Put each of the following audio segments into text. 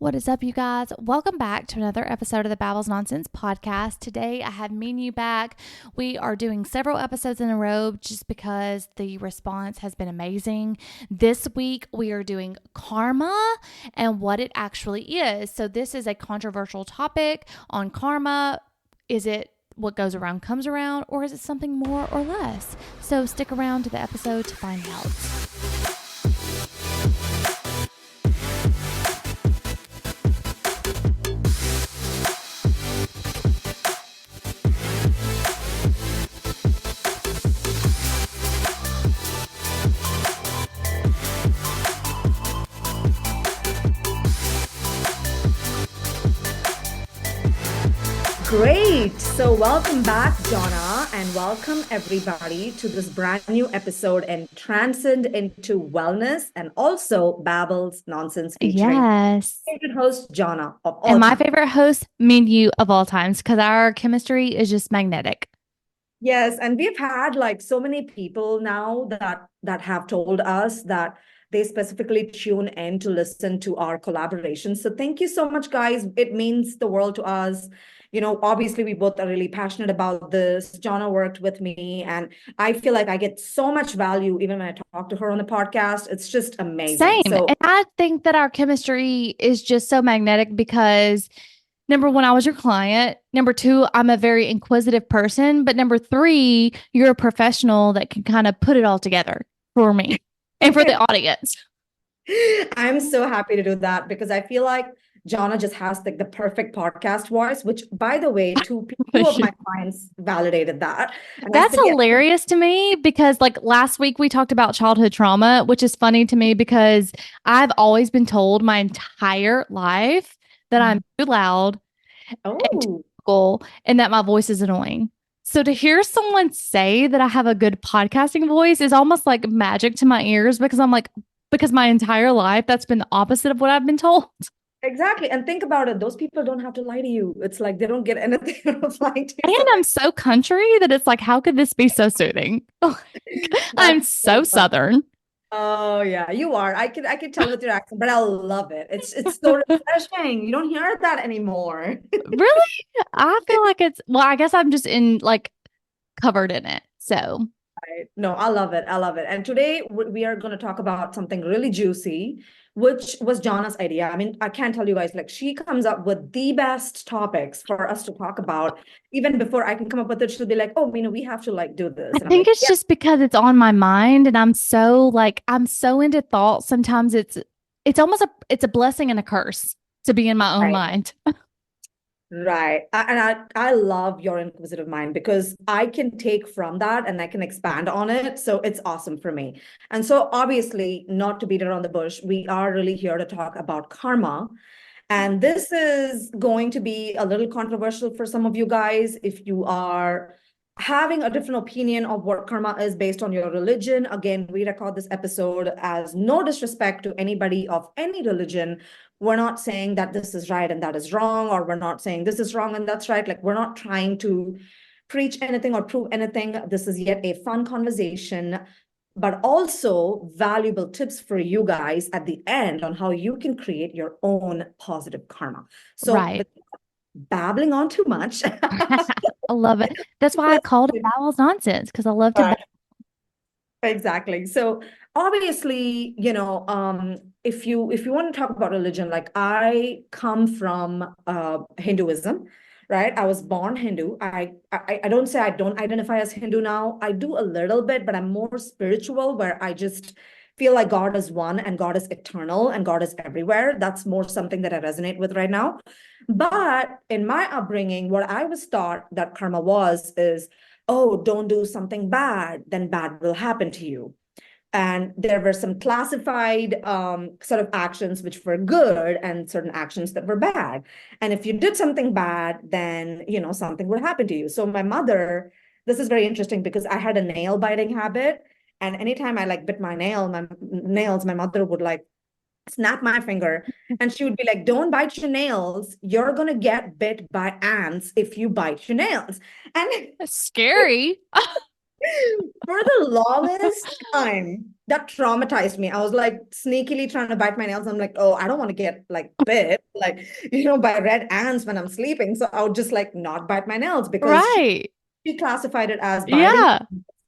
What is up, you guys? Welcome back to another episode of the Babbles Nonsense podcast. Today, I have Meenu back. We are doing several episodes in a row just because the response has been amazing. This week, we are doing karma and what it actually is. So, this is a controversial topic on karma. Is it what goes around comes around, or is it something more or less? So, stick around to the episode to find out. Great. So welcome back, Donna, and welcome everybody to this brand new episode and transcend into wellness and also Babbles Nonsense featuring Yes. favorite host, Jonna of all And my time. favorite host, Meenu of all times, because our chemistry is just magnetic. Yes, and we've had like so many people now that have told us that they specifically tune in to listen to our collaboration. So thank you so much, guys. It means the world to us. Obviously, we both are really passionate about this. Jonna worked with me, and I feel like I get so much value even when I talk to her on the podcast. It's just amazing. Same. So And I think that our chemistry is just so magnetic because number one, I was your client. Number two, I'm a very inquisitive person. But number three, you're a professional that can kind of put it all together for me and for the audience. I'm so happy to do that because I feel like Jonna just has like the perfect podcast voice, which by the way, two of my clients validated that. And I That's said, yes. hilarious to me because, like, last week we talked about childhood trauma, which is funny to me because I've always been told my entire life that I'm too loud and too Oh, vocal and that my voice is annoying. So to hear someone say that I have a good podcasting voice is almost like magic to my ears because I'm like, because my entire life that's been the opposite of what I've been told. exactly. And think about it. Those people don't have to lie to you. It's like they don't get anything out of lying to you. And So I'm so country that it's like, how could this be so soothing? I'm that's so so fun. Southern. Oh yeah, you are. I can tell with your accent, but I love it. It's so refreshing. You don't hear that anymore. Really? I feel like well, I guess I'm just in like covered in it. So, Right. No, I love it. I love it. And today we are going to talk about something really juicy, which was Jonna's idea. I mean, I can't tell you guys, like, she comes up with the best topics for us to talk about. Even before I can come up with it, she'll be like, oh, we have to like do I this. And I'm think like, it's yeah, just because it's on my mind and I'm so into thought. Sometimes it's almost it's a blessing and a curse to be in my own right. mind. Right. And I love your inquisitive mind because I can take from that and I can expand on it. So it's awesome for me. And so obviously, not to beat around the bush, we are really here to talk about karma. And this is going to be a little controversial for some of you guys if you are having a different opinion of what karma is based on your religion. Again, we record this episode as no disrespect to anybody of any religion. We're not saying that this is right and that is wrong, or we're not saying this is wrong and that's right. Like, we're not trying to preach anything or prove anything. This is yet a fun conversation, but also valuable tips for you guys at the end on how you can create your own positive karma. So, Right. with babbling on too much, I love it. That's why I let's called it Bowels Nonsense because I love to. exactly. So obviously, if you want to talk about religion, like I come from Hinduism, right? I was born Hindu. I don't say I don't identify as Hindu now. I do a little bit, but I'm more spiritual, where I just feel like God is one and God is eternal and God is everywhere. That's more something that I resonate with right now. But in my upbringing, what I was taught that karma was is, oh, don't do something bad, then bad will happen to you. And there were some classified sort of actions which were good and certain actions that were bad. And if you did something bad, then, something would happen to you. So my mother, this is very interesting because I had a nail biting habit. And anytime I like bit my nails, my mother would like snap my finger and she would be like, don't bite your nails, you're going to get bit by ants if you bite your nails. And Scary. For the longest time, that traumatized me. I was like sneakily trying to bite my nails. I'm like, oh, I don't want to get like bit, like, by red ants when I'm sleeping. So I would just like not bite my nails because Right. she classified it as biting Yeah.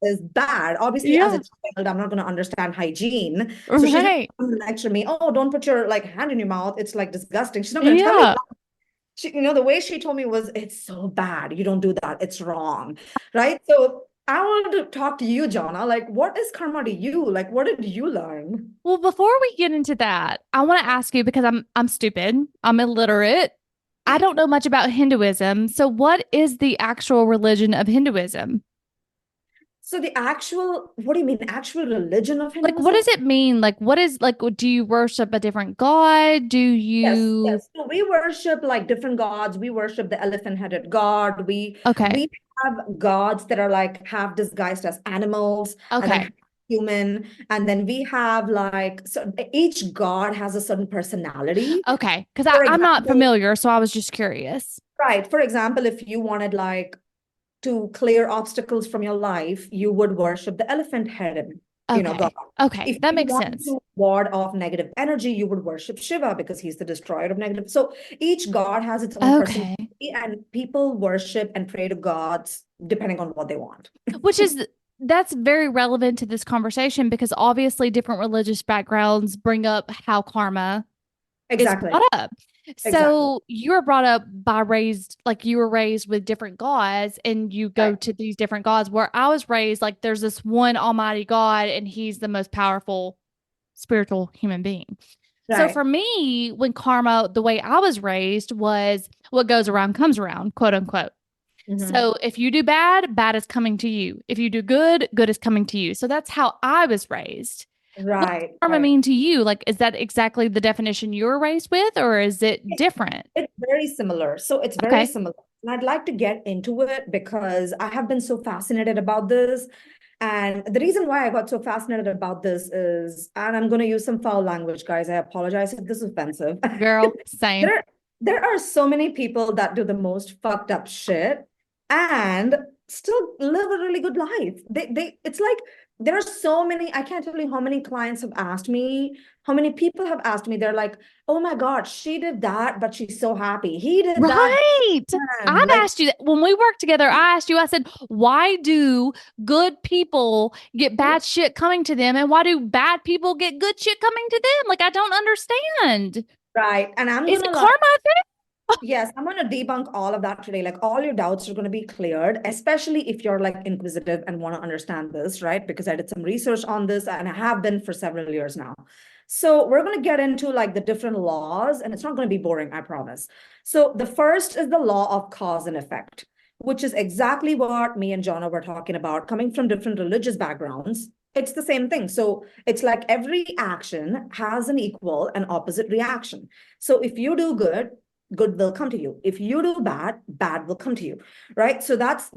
is bad. Obviously, as a Yeah. child, I'm not going to understand hygiene. So she's not Right. going to lecture me, oh, don't put your like hand in your mouth. It's like disgusting. She's not going to tell me Yeah. that. The way she told me was, it's so bad. You don't do that. It's wrong. Right. So I wanted to talk to you, Jonna. Like, what is karma to you? Like, what did you learn? Well, before we get into that, I want to ask you because I'm stupid. I'm illiterate. I don't know much about Hinduism. So what is the actual religion of Hinduism? So what do you mean, actual religion of Like what Hinduism? does it mean? Like what is like do you worship a different god? Do Yes, you yes. So we worship like different gods. We worship the elephant-headed god. We Okay. we have gods that are like half disguised as animals and then Okay. half human. And then we have like, so each god has a certain personality. Okay. Because For I'm not example, familiar, so I was just curious. right. For example, if you wanted like to clear obstacles from your life, you would worship the elephant-headed, god. Okay. Okay. If That you makes want sense. to ward off negative energy, you would worship Shiva because he's the destroyer of negative. So each god has its own personality, Okay. and people worship and pray to gods depending on what they want. Which is that's very relevant to this conversation because obviously different religious backgrounds bring up how karma is Exactly. brought up. Exactly. So you were brought up by raised like you were raised with different gods and you go Right. to these different gods where I was raised like there's this one almighty God and he's the most powerful spiritual human being. So Right. for me, when karma, the way I was raised was what goes around comes around, quote unquote. Mhm. So if you do bad, bad is coming to you. If you do good, good is coming to you. So that's how I was raised. What does Right. karma Right. mean to you? Like, is that exactly the definition you were raised with, or is it different? It's very similar. So it's very Okay, similar. And I'd like to get into it because I have been so fascinated about this. And the reason why I got so fascinated about this is, and I'm going to use some foul language, guys. I apologize if this is offensive. girl, same. there, there are so many people that do the most fucked up shit and still live a really good life. It's like there are so many. I can't tell you how many clients have asked me, how many people have asked me. They're like, "Oh my God, she did that, but she's so happy. He did that, Right. man." I've Like, asked you that when we worked together. I asked you, I said, why do good people get bad shit coming to them? And why do bad people get good shit coming to them? Like, I don't understand. right. And I'm Is gonna it like, karma thing? yes, I'm going to debunk all of that today. Like all your doubts are going to be cleared, especially if you're like inquisitive and want to understand this, right? Because I did some research on this and I have been for several years now. So we're going to get into like the different laws and it's not going to be boring, I promise. So the first is the law of cause and effect, which is exactly what me and Jonna were talking about, coming from different religious backgrounds. It's the same thing. So it's like every action has an equal and opposite reaction. So if you do good, good will come to you. If you do bad, bad will come to you, right? So that's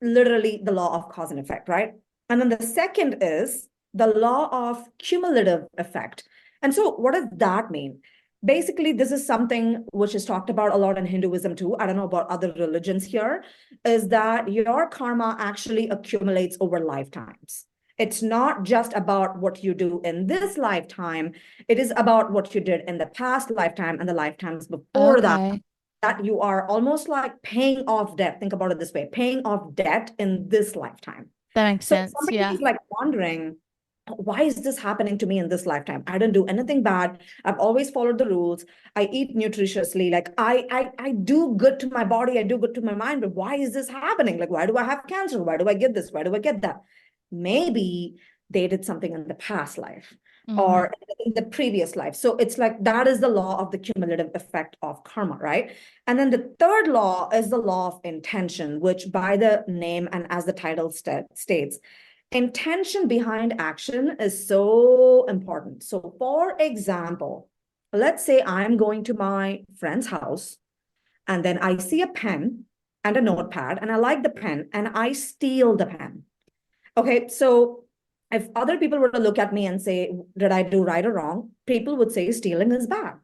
literally the law of cause and effect, right? And then the second is the law of cumulative effect. And so what does that mean? Basically, this is something which is talked about a lot in Hinduism too. I don't know about other religions here, is that your karma actually accumulates over lifetimes. It's not just about what you do in this lifetime, it is about what you did in the past lifetime and the lifetimes before that, Okay. that you are almost like paying off debt. Think about it this way, paying off debt in this lifetime. That makes So sense. somebody Yeah. is like wondering, why is this happening to me in this lifetime? I didn't do anything bad. I've always followed the rules. I eat nutritiously. Like I do good to my body. I do good to my mind. But why is this happening? Like, why do I have cancer? Why do I get this? Why do I get that? Maybe they did something in the past life Hmm. or in the previous life. So it's like that is the law of the cumulative effect of karma, right? And then the third law is the law of intention, which by the name and as the title states, intention behind action is so important. So, for example, let's say I'm going to my friend's house and then I see a pen and a notepad and I like the pen and I steal the pen. Okay, so if other people were to look at me and say, did I do right or wrong? People would say stealing is bad,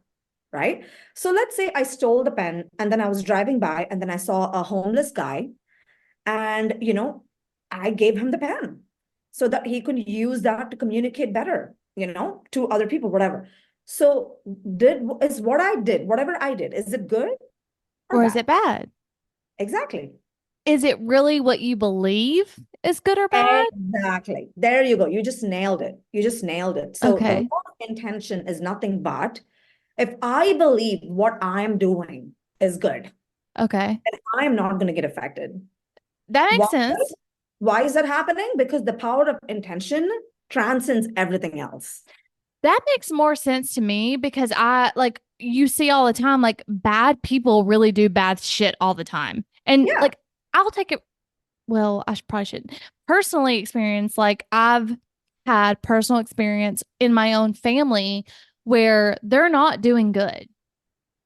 right? So let's say I stole the pen and then I was driving by and then I saw a homeless guy and, I gave him the pen so that he could use that to communicate better, to other people, whatever. So is what I did, whatever I did, is it good or Or is bad? it bad? Exactly. Is it really what you believe is good or bad? Exactly. There you go. You just nailed it. You just nailed it. So the law Okay. of intention is nothing but if I believe what I'm doing is good, Okay. then I'm not going to get affected. That Why? makes sense. Why is that happening? Because the power of intention transcends everything else. That makes more sense to me because I like you see all the time, like bad people really do bad shit all the time. And Yeah. like I'll take it, well, probably shouldn't. Personally experience, like I've had personal experience in my own family where they're not doing good.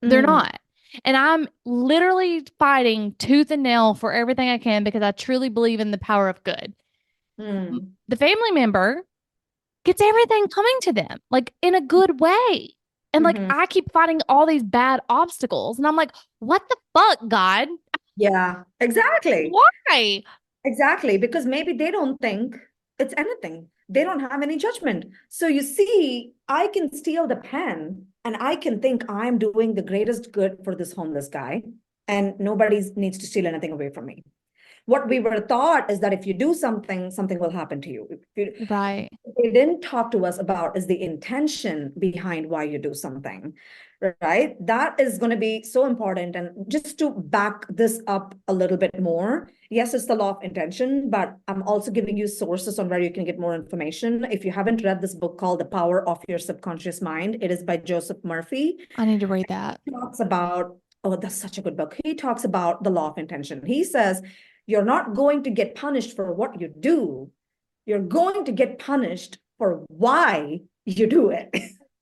They're Mm, not. And I'm literally fighting tooth and nail for everything I can because I truly believe in the power of good. mm, The family member gets everything coming to them, like in a good way. And like mhm. I keep fighting all these bad obstacles. And I'm like, what the fuck, God? Yeah, exactly. Why? Exactly. Because maybe they don't think it's anything. They don't have any judgment. So you see, I can steal the pen and I can think I'm doing the greatest good for this homeless guy, and nobody needs to steal anything away from me. What we were taught is that if you do something, something will happen to you. Right. They didn't talk to us about is the intention behind why you do something, right? That is going to be so important. And just to back this up a little bit more, yes, it's the law of intention, but I'm also giving you sources on where you can get more information. If you haven't read this book called The Power of Your Subconscious Mind, it is by Joseph Murphy. I need to read that. He talks about, oh, that's such a good book. He talks about the law of intention. He says, you're not going to get punished for what you do, you're going to get punished for why you do it.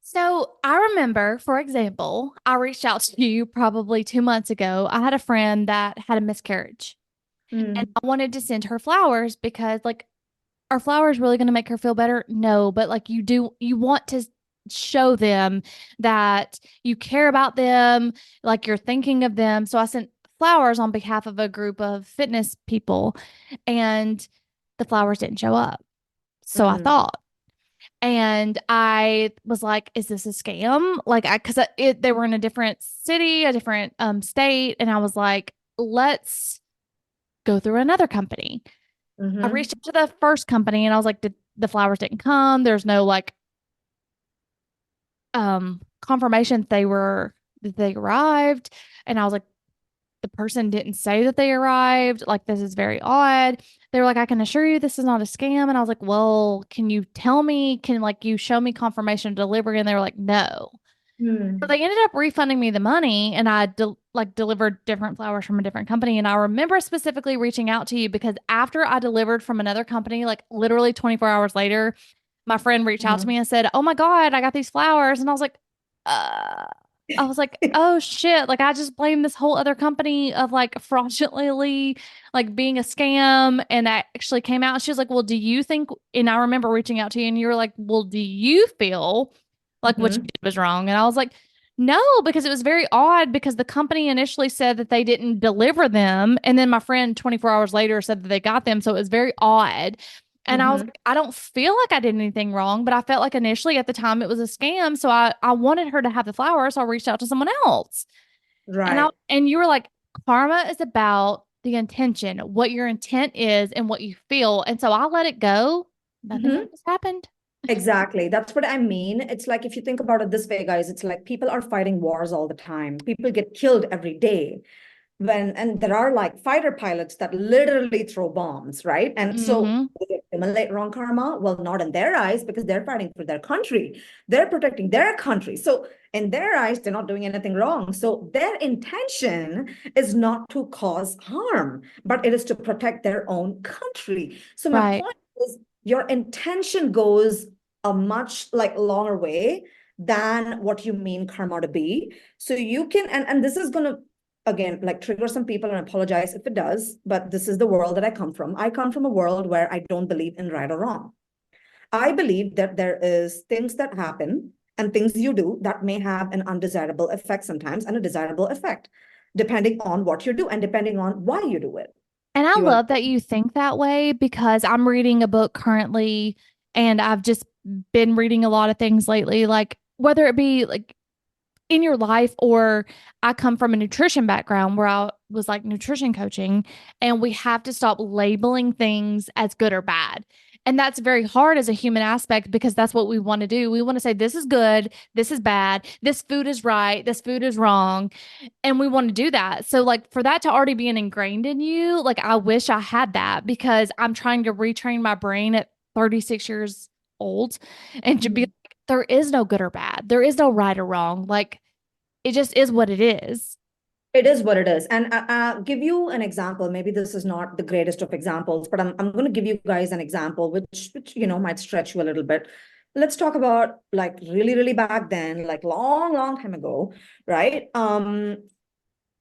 So I remember, for example, I reached out to you probably 2 months ago. I had a friend that had a miscarriage and Mm, I wanted to send her flowers because, like, are flowers really going to make her feel better? No, but like you want to show them that you care about them, like you're thinking of them. So I sent flowers on behalf of a group of fitness people, and the flowers didn't show up. So I mm, thought, and I was like, is this a scam? Like, because they were in a different city, a different state. And I was like, let's go through another company. I reached mm-hmm, out to the first company and I was like, the flowers didn't come. There's no like confirmation that they arrived. And I was like, the person didn't say that they arrived. Like, this is very odd. They were like, I can assure you this is not a scam. And I was like, well, can you tell me? Can like you show me confirmation of delivery? And they were like, no. So mm, they ended up refunding me the money, and I delivered different flowers from a different company. And I remember specifically reaching out to you because after I delivered from another company, like literally 24 hours later, my friend reached out to uh-huh. me and said, "Oh my God, I got these flowers." And uh, I was like, "Oh shit." Like I just blamed this whole other company of like fraudulently like being a scam. And that actually came out. And she was like, "Well, do you think?" And I remember reaching out to you and you were like, "Well, do you feel like what you Mhm, did was wrong?" And I was like, no, because it was very odd because the company initially said that they didn't deliver them. And then my friend 24 hours later said that they got them. So it was very odd. And I was mhm. like, I don't feel like I did anything wrong, but I felt like initially at the time it was a scam. So I wanted her to have the flowers. So I reached out to someone else. Right. And you were like, karma is about the intention, what your intent is and what you feel. And so I let it go. Nothing else Mhm. has happened. Exactly. That's what I mean. It's like if you think about it this way, guys, it's like people are fighting wars all the time. People get killed every day. And there are like fighter pilots that literally throw bombs, right? And so Mm-hmm. they accumulate wrong karma. Well, not in their eyes because they're fighting for their country. They're protecting their country. So in their eyes, they're not doing anything wrong. So their intention is not to cause harm, but it is to protect their own country. So my Right. point is your intention goes a much like longer way than what you mean karma to be. So you can, and this is going to again like trigger some people, and apologize if it does, but this is the world that I come from. I come from a world where I don't believe in right or wrong. I believe that there is things that happen and things you do that may have an undesirable effect sometimes and a desirable effect, depending on what you do and depending on why you do it. And I You are. love that you think that way because I'm reading a book currently and I've just been reading a lot of things lately, like whether it be like in your life or I come from a nutrition background where I was like nutrition coaching and we have to stop labeling things as good or bad. And that's very hard as a human aspect because that's what we want to do. We want to say, this is good, this is bad, this food is right, this food is wrong. And we want to do that. So, like, for that to already be ingrained in you, like, I wish I had that because I'm trying to retrain my brain at 36 years old and to be Mhm. like, there is no good or bad, there is no right or wrong. Like, it just is what it is. It is what it is. And I'll give you an example. Maybe this is not the greatest of examples, but I'm going to give you guys an example, which, might stretch you a little bit. Let's talk about like really, really back then, like long, long time ago, right?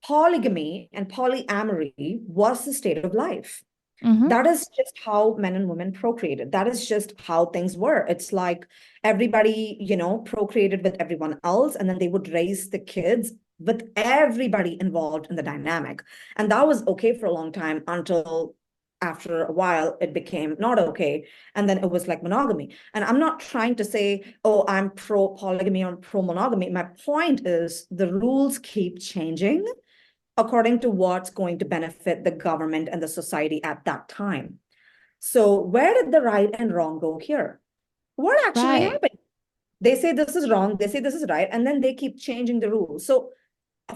Polygamy and polyamory was the state of life. Mm-hmm. That is just how men and women procreated. That is just how things were. It's like everybody, procreated with everyone else, and then they would raise the kids with everybody involved in the dynamic. And that was okay for a long time until after a while it became not okay. And then it was like monogamy. And I'm not trying to say, oh, I'm pro polygamy or pro monogamy. My point is the rules keep changing according to what's going to benefit the government and the society at that time. So, where did the right and wrong go here? What actually Right. happened? They say this is wrong, they say this is right, and then they keep changing the rules. So,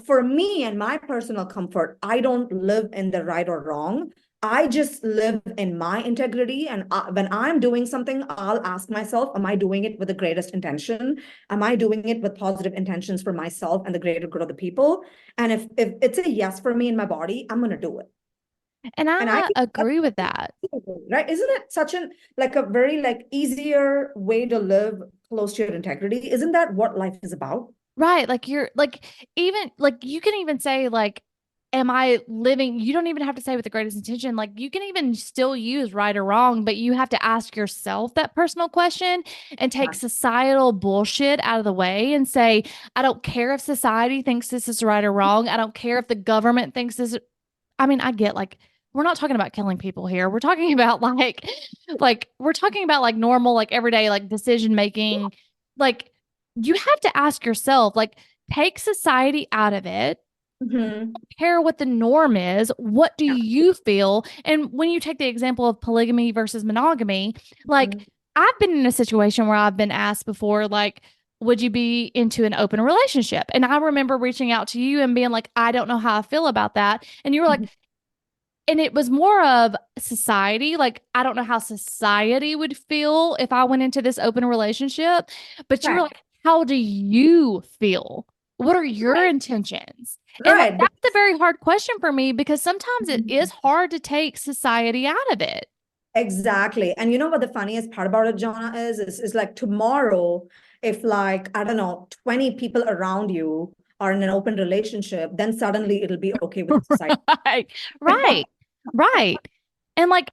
for me and my personal comfort, I don't live in the right or wrong. I just live in my integrity. And when I'm doing something, I'll ask myself, am I doing it with the greatest intention? Am I doing it with positive intentions for myself and the greater good of the people? And if it's a yes for me in my body, I'm going to do it. And And I I think that's agree with that. right. Isn't it such an like a very like easier way to live close to your integrity? Isn't that what life is about? Right. Like you're like, even like you can even say, like, am I living? You don't even have to say with the greatest intention. Like you can even still use right or wrong, but you have to ask yourself that personal question and take societal bullshit out of the way and say, I don't care if society thinks this is right or wrong. I don't care if the government thinks this. I mean, I get like, we're not talking about killing people here. We're talking about like we're talking about like normal, like everyday, like decision making. Like you have to ask yourself, like, take society out of it, Mhm. care what the norm is. What do you feel? And when you take the example of polygamy versus monogamy, like Mhm. I've been in a situation where I've been asked before, like, would you be into an open relationship? And I remember reaching out to you and being like, I don't know how I feel about that. And you were like, Mhm. and it was more of society. Like, I don't know how society would feel if I went into this open relationship. But you were Right. like, how do you feel? What are your Right. intentions? And like, Right. that's a very hard question for me because sometimes it is Mhm. hard to take society out of it. Exactly. And you know what the funniest part about it, Jonah, is like tomorrow, if like, I don't know, 20 people around you are in an open relationship, then suddenly it'll be okay with the society. Right. Right. Right. And like,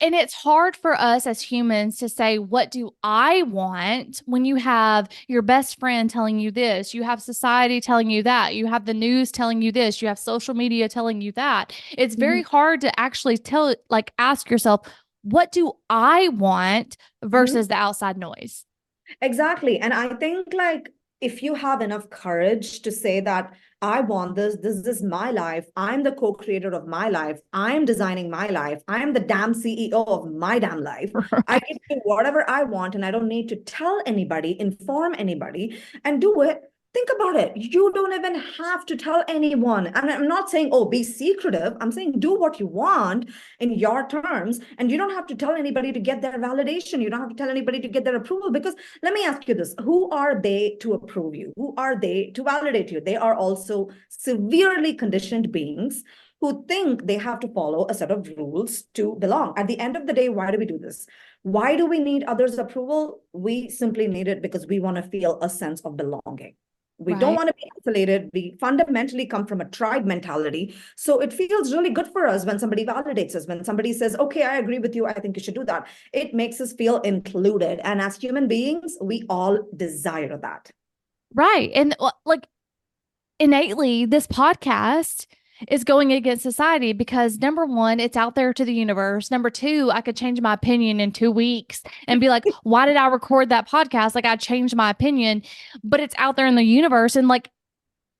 and it's hard for us as humans to say, what do I want when you have your best friend telling you this, you have society telling you that, you have the news telling you this, you have social media telling you that. It's very Mhm. hard to actually like, ask yourself, what do I want Mhm. versus the outside noise? Exactly. And I think like if you have enough courage to say that I want this is my life, I'm the co-creator of my life, I'm designing my life, I'm the damn CEO of my damn life. I can do whatever I want and I don't need to tell anybody, inform anybody, and do it. Think about it. You don't even have to tell anyone. And I'm not saying, oh, be secretive. I'm saying do what you want in your terms. And you don't have to tell anybody to get their validation. You don't have to tell anybody to get their approval because let me ask you this, who are they to approve you? Who are they to validate you? They are also severely conditioned beings who think they have to follow a set of rules to belong. At the end of the day, why do we do this? Why do we need others' approval? We simply need it because we want to feel a sense of belonging. We don't Right. want to be isolated. We fundamentally come from a tribe mentality. So it feels really good for us when somebody validates us, when somebody says, okay, I agree with you. I think you should do that. It makes us feel included. And as human beings, we all desire that. Right. And like innately, this podcast is going against society because number one, it's out there to the universe. Number two, I could change my opinion in 2 weeks and be like, why did I record that podcast? Like I changed my opinion, but it's out there in the universe. And like,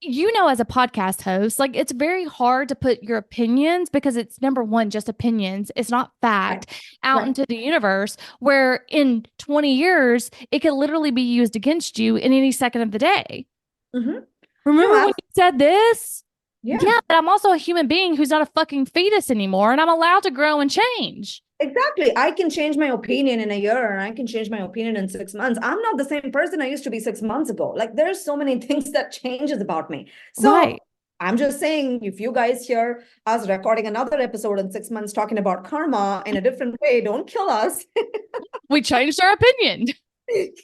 as a podcast host, like it's very hard to put your opinions because it's number one, just opinions. It's not Right. fact out Right. into the universe where in 20 years, it could literally be used against you in any second of the day. Mm-hmm. No, Remember when you said this? yeah. Yeah, but I'm also a human being who's not a fucking fetus anymore, and I'm allowed to grow and change. Exactly. I can change my opinion in a year, and I can change my opinion in 6 months. I'm not the same person I used to be 6 months ago. Like there's so many things that changes about me. So Right. I'm just saying, if you guys hear us recording another episode in 6 months talking about karma in a different way, don't kill us. We changed our opinion.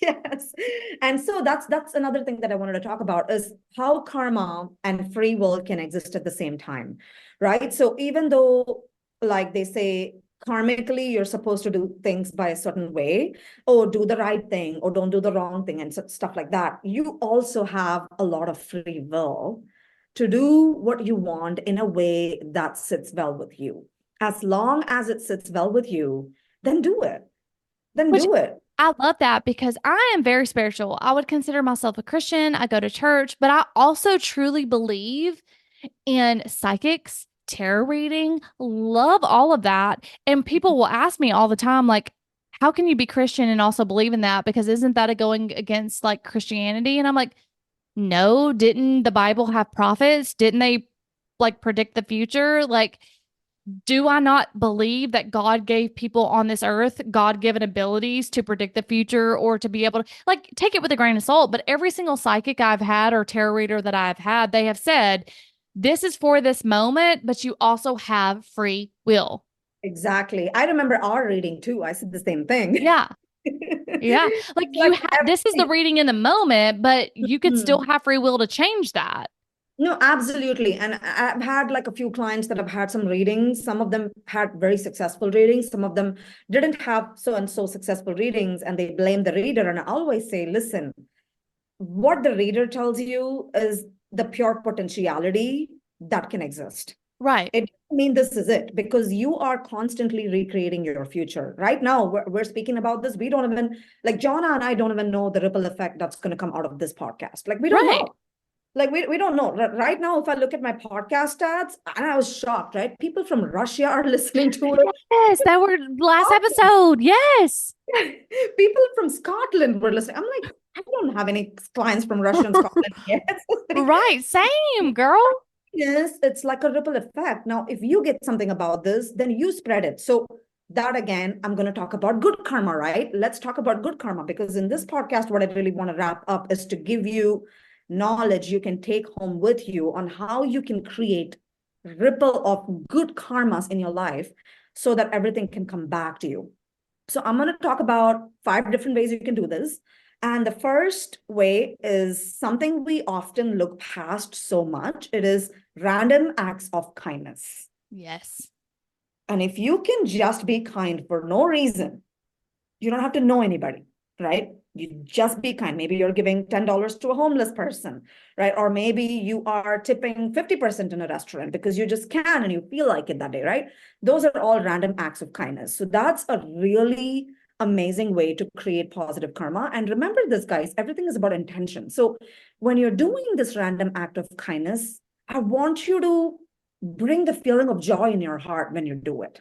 Yes. And so that's another thing that I wanted to talk about is how karma and free will can exist at the same time, right? So even though, like they say, karmically, you're supposed to do things by a certain way, or do the right thing, or don't do the wrong thing, and stuff like that, you also have a lot of free will to do what you want in a way that sits well with you. As long as it sits well with you, then do it. Then Which do it. I love that because I am very spiritual. I would consider myself a Christian. I go to church, but I also truly believe in psychics, tarot reading, love all of that. And people will ask me all the time, like, how can you be Christian and also believe in that? Because isn't that a going against like Christianity? And I'm like, no, didn't the Bible have prophets? Didn't they like predict the future? Like, do I not believe that God gave people on this earth God given abilities to predict the future or to be able to like take it with a grain of salt? But every single psychic I've had or tarot reader that I've had, they have said, this is for this moment, but you also have free will. Exactly. I remember our reading too. I said the same thing. Yeah. Yeah. Like It's you like have this is the reading in the moment, but you could still Mhm. have free will to change that. No, absolutely. And I've had like a few clients that have had some readings. Some of them had very successful readings. Some of them didn't have so and so successful readings, and they blame the reader. And I always say, listen, what the reader tells you is the pure potentiality that can exist. Right. It doesn't mean this is it, because you are constantly recreating your future. Right now, we're speaking about this. We don't even, like Jonna and I don't even know the ripple effect that's going to come out of this podcast. Like, we don't Right. know. Like, we don't know. Right now, if I look at my podcast stats, and I was shocked, right? People from Russia are listening to it. Yes, that were last episode. Yes. People from Scotland were listening. I'm like, I don't have any clients from Russia and Scotland yet. Right. Same, girl. Yes, it's like a ripple effect. Now, if you get something about this, then you spread it. So that again, I'm going to talk about good karma, right? Let's talk about good karma, because in this podcast, what I really want to wrap up is to give you knowledge you can take home with you on how you can create ripple of good karmas in your life so that everything can come back to you. So I'm going to talk about 5 different ways you can do this. And the first way is something we often look past so much. It is random acts of kindness. Yes. And if you can just be kind for no reason, you don't have to know anybody, right? You just be kind. Maybe you're giving $10 to a homeless person, right? Or maybe you are tipping 50% in a restaurant because you just can and you feel like it that day, right? Those are all random acts of kindness. So that's a really amazing way to create positive karma. And remember this, guys, everything is about intention. So when you're doing this random act of kindness, I want you to bring the feeling of joy in your heart when you do it.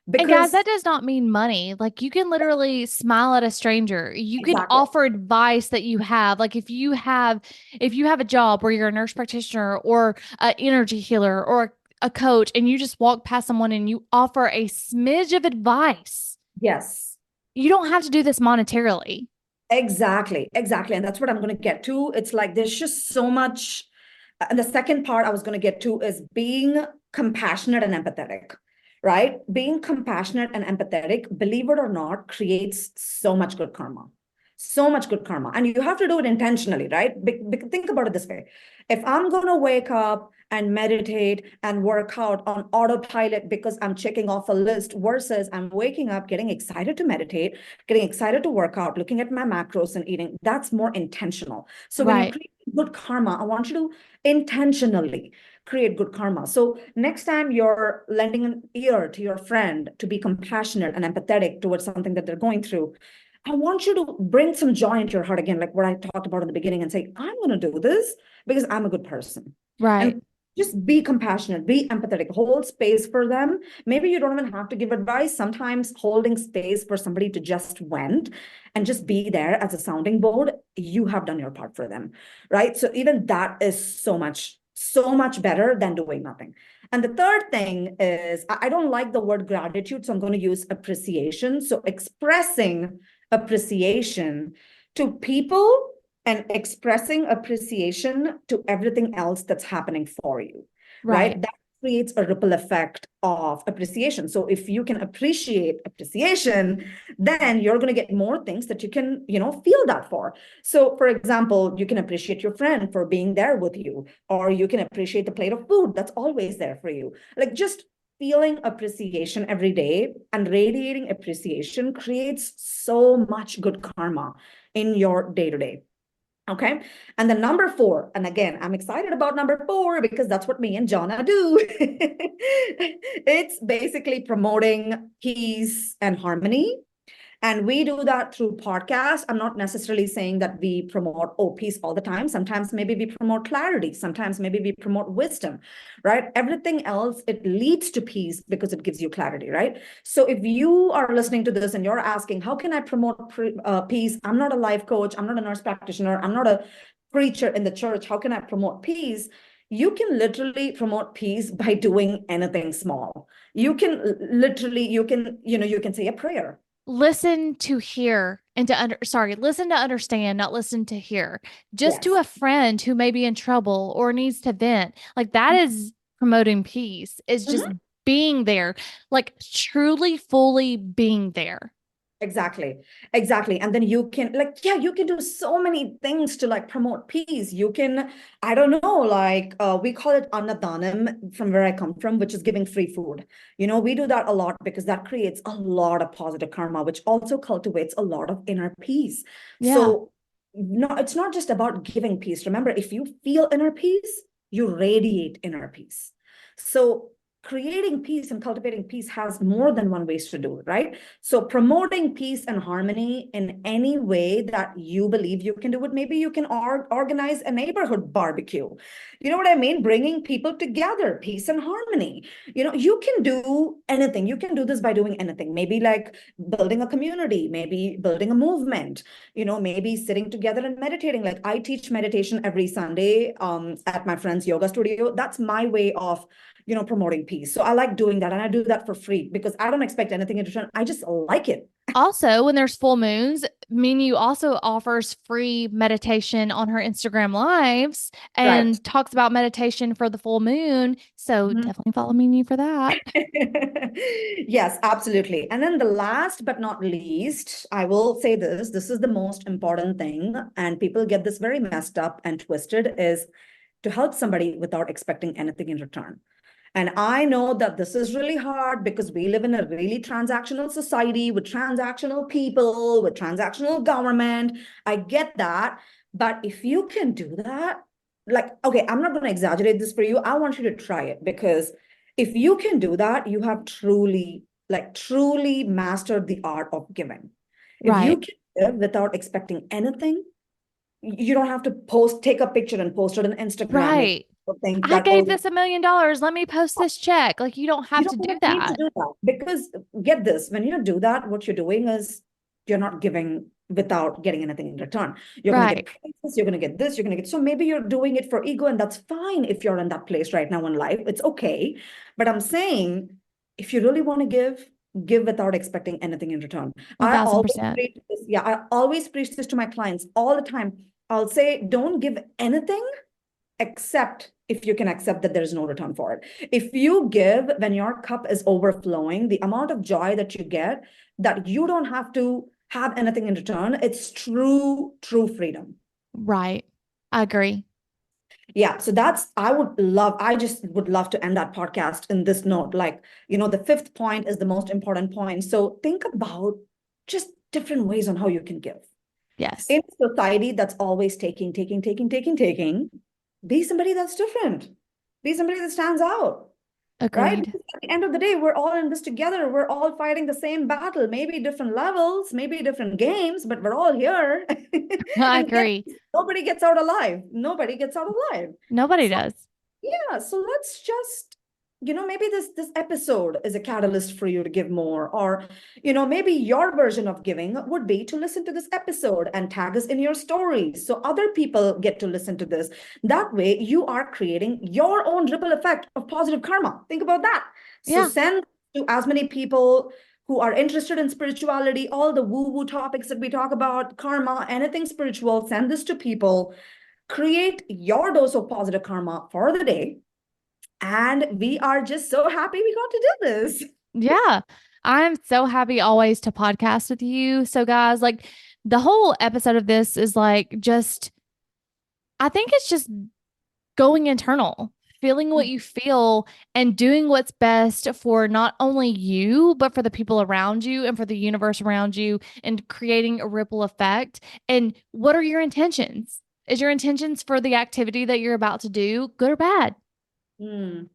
And guys, Because that does not mean money. Like you can literally smile at a stranger. You can exactly. offer advice that you have. Like if you have a job where you're a nurse practitioner or an energy healer or a coach and you just walk past someone and you offer a smidge of advice. Yes. You don't have to do this monetarily. Exactly, exactly. And that's what I'm going to get to. It's like there's just so much. And the second part I was going to get to is being compassionate and empathetic, right? Being compassionate and empathetic, believe it or not, creates so much good karma. So much good karma. And you have to do it intentionally, right? Think about it this way. If I'm going to wake up and meditate and work out on autopilot because I'm checking off a list versus I'm waking up, getting excited to meditate, getting excited to work out, looking at my macros and eating, that's more intentional. So when you Right. create good karma, I want you to intentionally create good karma. So next time you're lending an ear to your friend to be compassionate and empathetic towards something that they're going through, I want you to bring some joy into your heart again, like what I talked about in the beginning, and say, I'm going to do this because I'm a good person. Right. And just be compassionate, be empathetic, hold space for them. Maybe you don't even have to give advice. Sometimes holding space for somebody to just vent and just be there as a sounding board, you have done your part for them, right? So even that is so much better than doing nothing. And the third thing is, I don't like the word gratitude, so I'm going to use appreciation. So expressing appreciation to people and expressing appreciation to everything else that's happening for you, Right. right? That creates a ripple effect of appreciation. So if you can appreciate appreciation, then you're going to get more things that you can, feel that for. So for example, you can appreciate your friend for being there with you, or you can appreciate the plate of food that's always there for you. Like, just feeling appreciation every day and radiating appreciation creates so much good karma in your day to day. Okay. And then number 4, and again, I'm excited about number 4 because that's what me and Jonna do. It's basically promoting peace and harmony. And we do that through podcasts. I'm not necessarily saying that we promote peace all the time. Sometimes maybe we promote clarity. Sometimes maybe we promote wisdom, right? Everything else, it leads to peace because it gives you clarity, right? So if you are listening to this and you're asking, how can I promote peace? I'm not a life coach. I'm not a nurse practitioner. I'm not a preacher in the church. How can I promote peace? You can literally promote peace by doing anything small. You can literally, you can say a prayer. Listen to hear and listen to understand, not listen to hear. Just to Yes. a friend who may be in trouble or needs to vent. Like that is promoting peace. It's just Mhm. being there, like truly, fully being there. Exactly. Exactly. And then you can, like, yeah, you can do so many things to like promote peace. You can, I don't know, like we call it annadanam from where I come from, which is giving free food. We do that a lot because that creates a lot of positive karma, which also cultivates a lot of inner peace. Yeah. So no, it's not just about giving peace. Remember, if you feel inner peace, you radiate inner peace. So creating peace and cultivating peace has more than one ways to do it, right? So promoting peace and harmony in any way that you believe you can do it. Maybe you can organize a neighborhood barbecue. You know what I mean? Bringing people together, peace and harmony. You can do anything. You can do this by doing anything. Maybe like building a community, maybe building a movement, maybe sitting together and meditating. Like I teach meditation every Sunday at my friend's yoga studio. That's my way of promoting peace. So I like doing that. And I do that for free because I don't expect anything in return. I just like it. Also, when there's full moons, Meenu also offers free meditation on her Instagram lives Right. and talks about meditation for the full moon. So Mhm. definitely follow Meenu for that. Yes, absolutely. And then the last but not least, I will say this is the most important thing, and people get this very messed up and twisted, is to help somebody without expecting anything in return. And I know that this is really hard because we live in a really transactional society with transactional people, with transactional government. I get that. But if you can do that, like, okay, I'm not going to exaggerate this for you. I want you to try it because if you can do that, you have truly mastered the art of giving. If you Right. can give without expecting anything, you don't have to take a picture and post it on Instagram. Make Right. people think I that, gave oh, this $1 million. Let me post this check. Like you don't you have to don't do even need to that. do that because get this, when you do that, what you're doing is you're not giving without getting anything in return. You're going to get Right. praises, you're going to get this, you're going to get, so maybe you're doing it for ego, and that's fine if you're in that place right now in life. It's okay. But I'm saying, if you really want to give without expecting anything in return. I always 1000%. preach this. Yeah, I always preach this to my clients all the time. I'll say, don't give anything except if you can accept that there is no return for it. If you give when your cup is overflowing, the amount of joy that you get, that you don't have to have anything in return, it's true freedom. Right. I agree. Yeah, so I just would love to end that podcast in this note. Like, the fifth point is the most important point. So think about just different ways on how you can give. Yes. In a society that's always taking, be somebody that's different. Be somebody that stands out. Right? Agreed. Because at the end of the day, we're all in this together. We're all fighting the same battle, maybe different levels, maybe different games, but we're all here. I And guess, agree. nobody gets out alive. Nobody gets out alive. Nobody So does. yeah, so let's just, maybe this episode is a catalyst for you to give more, or maybe your version of giving would be to listen to this episode and tag us in your stories so other people get to listen to this. That way you are creating your own ripple effect of positive karma. Think about that. So Yeah. send to as many people who are interested in spirituality, all the woo woo topics that we talk about, karma, anything spiritual. Send this to people, create your dose of positive karma for the day. And we are just so happy we got to do this. Yeah. I'm so happy always to podcast with you. So, guys, like the whole episode of this is like just, I think it's just going internal, feeling what you feel and doing what's best for not only you, but for the people around you and for the universe around you and creating a ripple effect. And what are your intentions? Is your intentions for the activity that you're about to do good or bad? Mm,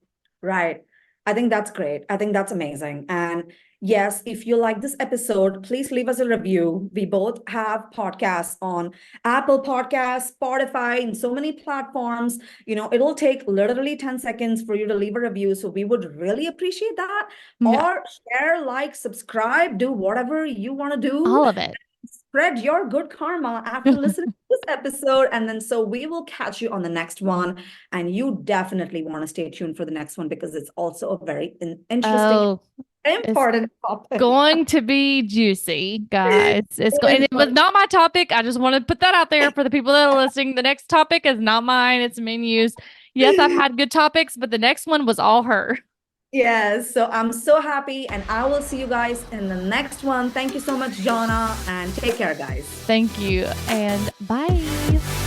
right. I think that's great. I think that's amazing. And yes, if you like this episode, please leave us a review. We both have podcasts on Apple Podcasts, Spotify, and so many platforms. It'll take literally 10 seconds for you to leave a review. So we would really appreciate that. Yeah, Or share, like, subscribe, do whatever you want to do. all of it. Spread your good karma after listening to this episode. And then so we will catch you on the next one. And you definitely want to stay tuned for the next one because it's also a very interesting, Oh, it's important topic. going to be juicy, guys. It And is it was not my topic. I just want to put that out there for the people that are listening. The next topic is not mine. It's Menu's. Yes, I've had good topics, but the next one was all her. Yes. So I'm so happy. And I will see you guys in the next one. Thank you so much, Jonna. And take care, guys. Thank you, and bye.